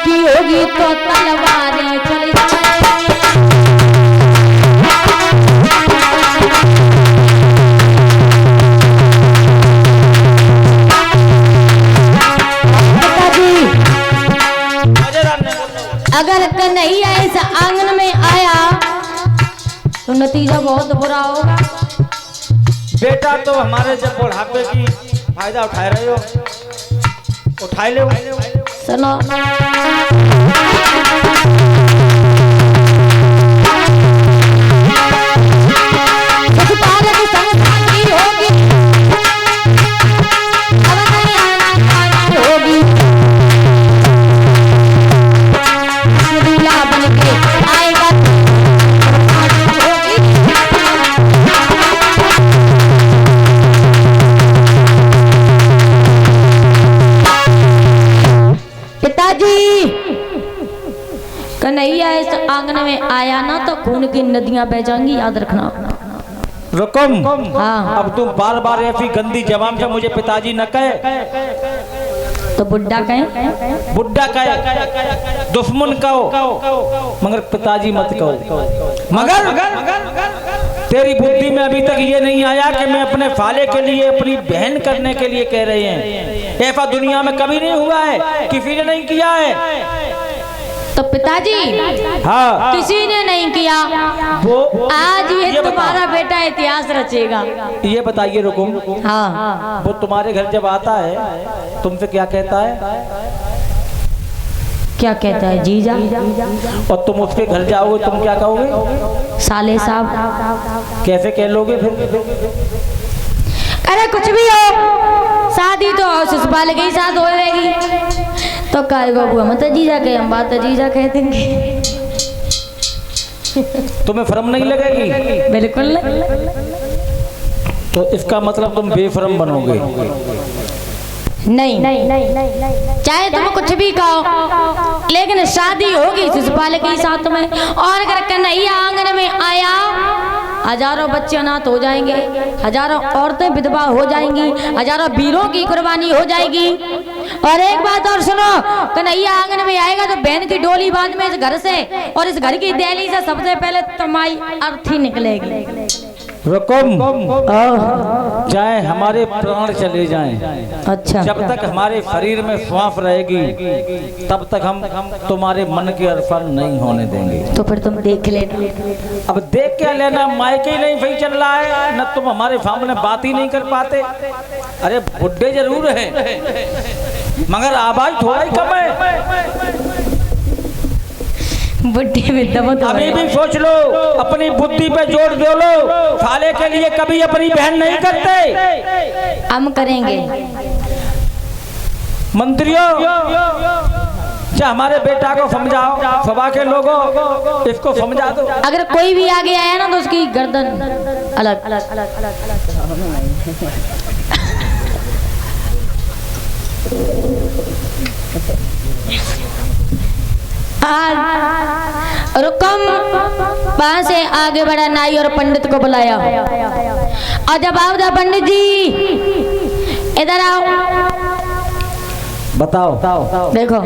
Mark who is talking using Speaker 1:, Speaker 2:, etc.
Speaker 1: की होगी तो तलवारें चली अगर कन्हैया इस आंगन में आया तो नतीजा बहुत बुरा होगा।
Speaker 2: बेटा तो हमारे जब बुढ़ापे की फायदा उठा रहे हो, उठा ले।
Speaker 1: सुनो कन्हैया इस आंगन में आया ना तो खून की नदियां बह जाएंगी, याद रखना।
Speaker 2: रुकम।
Speaker 1: हाँ।
Speaker 2: अब तुम बार बार ऐसी गंदी जबान से मुझे पिताजी न कहे
Speaker 1: तो बुड्ढा कहे,
Speaker 2: बुड्ढा कहे, दुश्मन कहो, मगर पिताजी मत कहो। मगर तेरी बुद्धि में अभी तक ये नहीं आया कि मैं अपने फाले के लिए, अपनी बहन करने के लिए कह रहे हैं। ऐसा दुनिया में कभी नहीं हुआ है, किसी ने नहीं किया है।
Speaker 1: तो पिताजी
Speaker 2: हाँ,
Speaker 1: किसी ने नहीं किया,
Speaker 2: वो
Speaker 1: आज ये तुम्हारा बेटा इतिहास रचेगा।
Speaker 2: ये बताइए रुकुम।
Speaker 1: हाँ।
Speaker 2: वो तुम्हारे घर जब आता है तुमसे क्या कहता है?
Speaker 1: क्या कहता है? जीजा।
Speaker 2: और तुम उसके घर जाओगे तुम क्या कहोगे?
Speaker 1: साले साहब।
Speaker 2: कैसे कह लोगे फिर?
Speaker 1: अरे कुछ भी हो, शादी तो ससुराल के ही साथ होएगी तो काय बाबू हम तो जीजा के, हम बात जीजा कह देंगे।
Speaker 2: तुम्हें शर्म नहीं लगेगी?
Speaker 1: बिल्कुल।
Speaker 2: तो इसका मतलब तुम बेशर्म बनोगे।
Speaker 1: नहीं, चाहे तुम कुछ भी कहो, लेकिन शादी होगी ससुराल के ही साथ में। और अगर कन्हैया आंगन में आया, हजारों बच्चे अनाथ हो जाएंगे, हजारों औरतें विधवा हो जाएंगी, हजारों वीरों की कुर्बानी हो जाएगी। और एक बात और सुनो, कन्हैया आंगन में आएगा तो बहन की डोली बाद में इस घर से और इस घर की दहली से सबसे पहले तुम्हारी अर्थी निकलेगी।
Speaker 2: रुकुम। चाहे हमारे प्राण चले जाएं,
Speaker 1: अच्छा,
Speaker 2: जब तक हमारे शरीर में श्वास रहेगी तब तक हम तुम्हारे मन के अर्पण नहीं होने देंगे।
Speaker 1: तो फिर तुम देख लेना।
Speaker 2: अब देख क्या लेना, मायके ही नहीं सही चल रहा है, न तुम हमारे सामने बात ही नहीं कर पाते। अरे बुड्ढे जरूर हैं मगर आवाज थोड़ा ही कम है।
Speaker 1: बुढ़े में दम तो
Speaker 2: अभी भी सोच लो, अपनी बुद्धि पे जोर दे लो। साले के लिए कभी अपनी बहन नहीं करते,
Speaker 1: हम करेंगे।
Speaker 2: मंत्रियों, हमारे बेटा को समझाओ, सभा के लोगों इसको समझा दो।
Speaker 1: अगर कोई भी आगे आया ना तो उसकी गर्दन अलग अलग। रुकम वहां से आगे बढ़ा, नाई और पंडित को बुलाया। और जब आओ पंडित जी इधर आओ,
Speaker 2: बताओ।
Speaker 1: देखो।